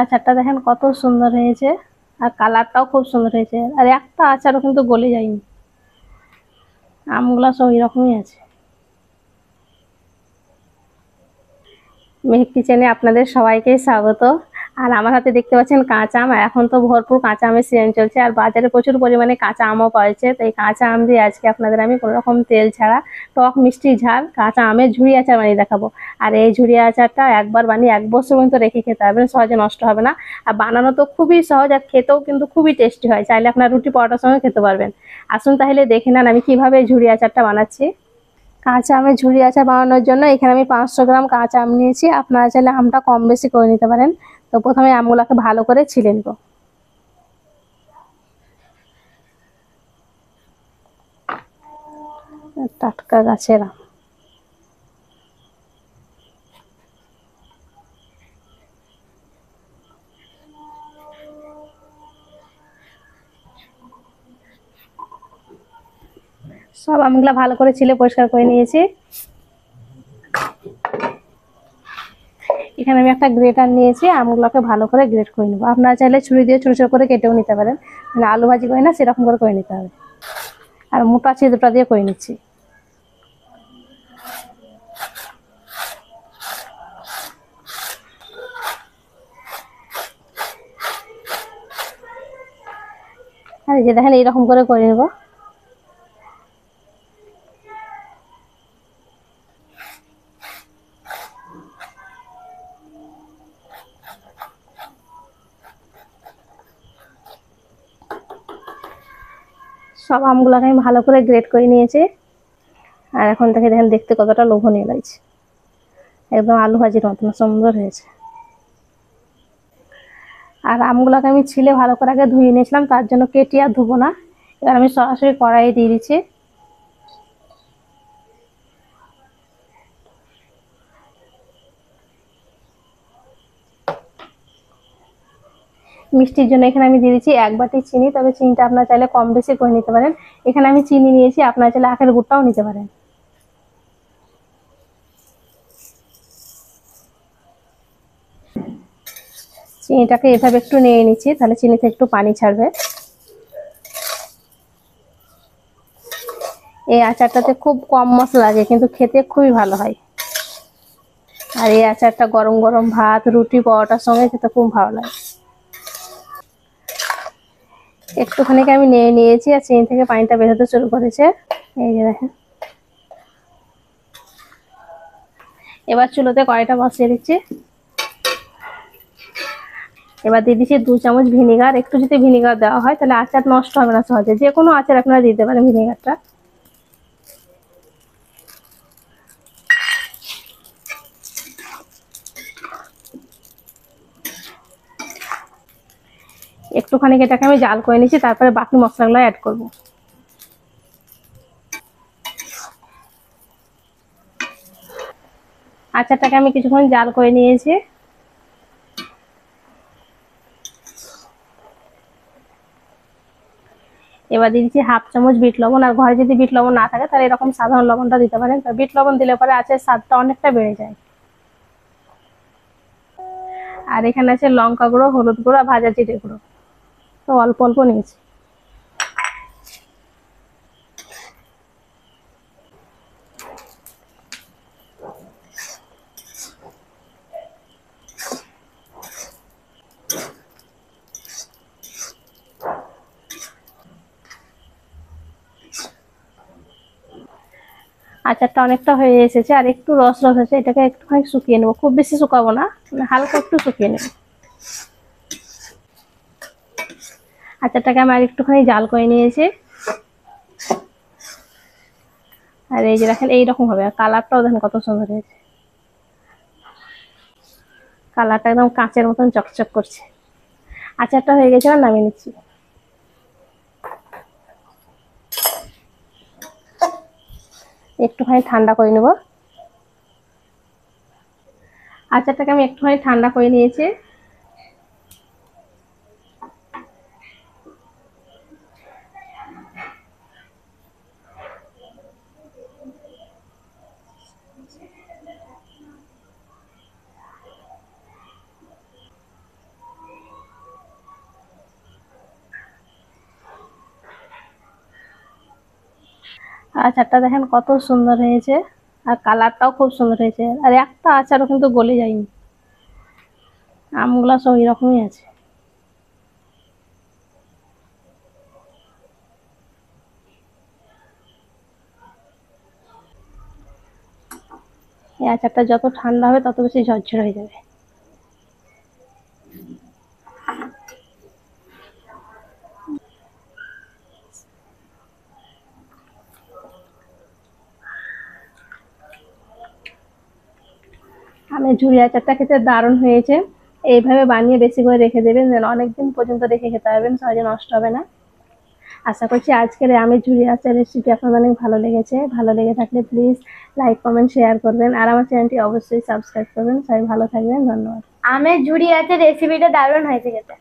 আচারটা দেখেন কত সুন্দর হয়েছে, আর কালারটাও খুব সুন্দর হয়েছে, আর একটা আচারও কিন্তু গলে যায়নি। আমগুলা সব এরকমই আছে। মেহেক কিচেনে আপনাদের সবাইকে স্বাগত। আর আমার হাতে দেখতে পাচ্ছেন কাঁচা আম। এখন তো ভরপুর কাঁচা আমের সিজন চলছে, আর বাজারে প্রচুর পরিমাণে কাঁচা আমও পাওয়া যাচ্ছে। তাই কাঁচা আম দিয়ে আজকে আপনাদের আমি কোনো রকম তেল ছাড়া টক মিষ্টি ঝাল কাঁচা আমের ঝুড়ি আচার বানিয়ে দেখাবো। আর এই ঝুড়ি আচারটা একবার বানিয়ে 1 বছর পর্যন্ত রেখে খেতে পারবেন, সহজে নষ্ট হবে না। আর বানানো তো খুবই সহজ, আর খেতেও কিন্তু খুবই টেস্টি হয়। চাইলে আপনার রুটি পরোটার সঙ্গে খেতে পারবেন। আসুন তাহলে দেখে নেন আমি কিভাবে এই ঝুড়ি আচারটা বানাচ্ছি। কাঁচা আমের ঝুড়ি আচার বানানোর জন্য এখানে আমি 500 গ্রাম কাঁচা আম নিয়েছি। আপনারা চাইলে আমটা কম বেশি করে নিতে পারেন। তো প্রথমে আমগুলোকে ভালো করে ছিলে নেব। টাটকা গাছের আম। সব আমগুলা ভালো করে ছিলে পরিষ্কার করে নিয়েছি। এখানে আমি একটা গ্রেটার নিয়েছি, আমগুলোকে ভালো করে গ্রেট করে নেবো। আপনারা চাইলে ছুরি দিয়ে ছোট ছোট করে কেটেও নিতে পারেন, মানে আলু ভাজি করে না সেরকম করে নিতে হবে। আর মোটা ছিদ্রটা দিয়ে করে নিচ্ছি। আর এই যে দেখেন এইরকম করে নেবো। সব আমগুলোকে আমি ভালো করে গ্রেট করে নিয়েছি। আর এখন থেকে দেখেন দেখতে কতটা লোভনীয় লাগছে, একদম আলু ভাজির মতন সুন্দর হয়েছে। আর আমগুলোকে আমি ছিলে ভালো করে আগে ধুয়ে নিয়েছিলাম, তার জন্য কেটে আর ধুবো না। এবার আমি সরাসরি কড়াইয়ে দিয়ে দিচ্ছি। মিষ্টির জন্য এখানে আমি দিয়ে দিচ্ছি 1 বাটি চিনি, তবে চিনিটা আপনারা চাইলে কম বেশি করে নিতে পারেন। এখানে আমি চিনি নিয়েছি, আপনারা চাইলে আখের গুড়টাও নিতে পারেন। চিনিটাকে এভাবে একটু নিয়ে নিচ্ছি, তাহলে চিনিতে একটু পানি ছাড়বে। এই আচারটাতে খুব কম মশলা লাগে, কিন্তু খেতে খুবই ভালো হয়। আর এই আচারটা গরম গরম ভাত, রুটি, পরোটার সঙ্গে খেতে খুব ভালো লাগে। একটুখানি আমি নিয়ে নিয়েছি, আর চিনি থেকে পানিটা বের হতে শুরু করেছে। এই যে দেখেন। এবার চুলোতে কড়াইটা বসিয়ে দিচ্ছি। এবার দিয়ে দিচ্ছি 2 চামচ ভিনিগার। একটু যদি ভিনিগার দেওয়া হয় তাহলে আচার নষ্ট হবে না সহজে। যে কোনো আচার আপনারা দিতে পারেন ভিনিগারটা। একটুখানি এটাকে আমি জাল করে নিচ্ছি, তারপরে বাকি মশলাগুলো অ্যাড করব। আচারটাকে আমি কিছুক্ষণ জাল করে নিয়েছি। এবার দিয়ে দিচ্ছি 1/2 চামচ বিট লবণ। আর ঘরে যদি বিট লবণ না থাকে তাহলে এরকম সাধারণ লবণটা দিতে পারেন। বিট লবণ দিলে পরে আচারের স্বাদটা অনেকটা বেড়ে যায়। আর এখানে আছে লঙ্কা গুঁড়ো, হলুদ গুঁড়ো আর ভাজা জিরে গুঁড়ো, তো অল্প অল্প নিয়েছি। আচারটা অনেকটা হয়ে এসেছে, আর একটু রস রস আছে, এটাকে একটুখানি শুকিয়ে নেবো। খুব বেশি শুকাবো না, হালকা একটু শুকিয়ে নেব। আচারটাকে আমি আর একটুখানি জাল করে নিয়েছি। আর এই যে দেখেন এইরকম হবে, আর কালারটাও দেখেন কত সুন্দর হয়েছে। কালারটা একদম কাঁচের মতন চকচক করছে। আচারটা হয়ে গেছে, আর নামিয়ে নিচ্ছি। একটুখানি ঠান্ডা করে নেব। আচারটাকে আমি একটুখানি ঠান্ডা করে নিয়েছি। আচারটা দেখেন কত সুন্দর হয়েছে, আর কালারটাও খুব সুন্দর হয়েছে, আর একটা আচারও কিন্তু গলে যায়নি, আমগুলো সব এরকমই আছে। এই আচারটা যত ঠান্ডা হবে তত বেশি ঝরঝরে হয়ে যাবে। আমের ঝুরি আচারটা খেতে দারুণ হয়েছে। এইভাবে বানিয়ে বেশি করে রেখে দেবেন, যেন অনেকদিন পর্যন্ত রেখে খেতে পারবেন, সহজে নষ্ট হবে না। আশা করছি আজকের এই আমের ঝুরি আচার রেসিপি আপনাদের অনেক ভালো লেগেছে। ভালো লেগে থাকলে প্লিজ লাইক কমেন্ট শেয়ার করবেন, আর আমার চ্যানেলটি অবশ্যই সাবস্ক্রাইব করবেন। সবাই ভালো থাকবেন, ধন্যবাদ। আমের ঝুড়ি আছে, রেসিপিটা দারুণ হয়েছে খেতে।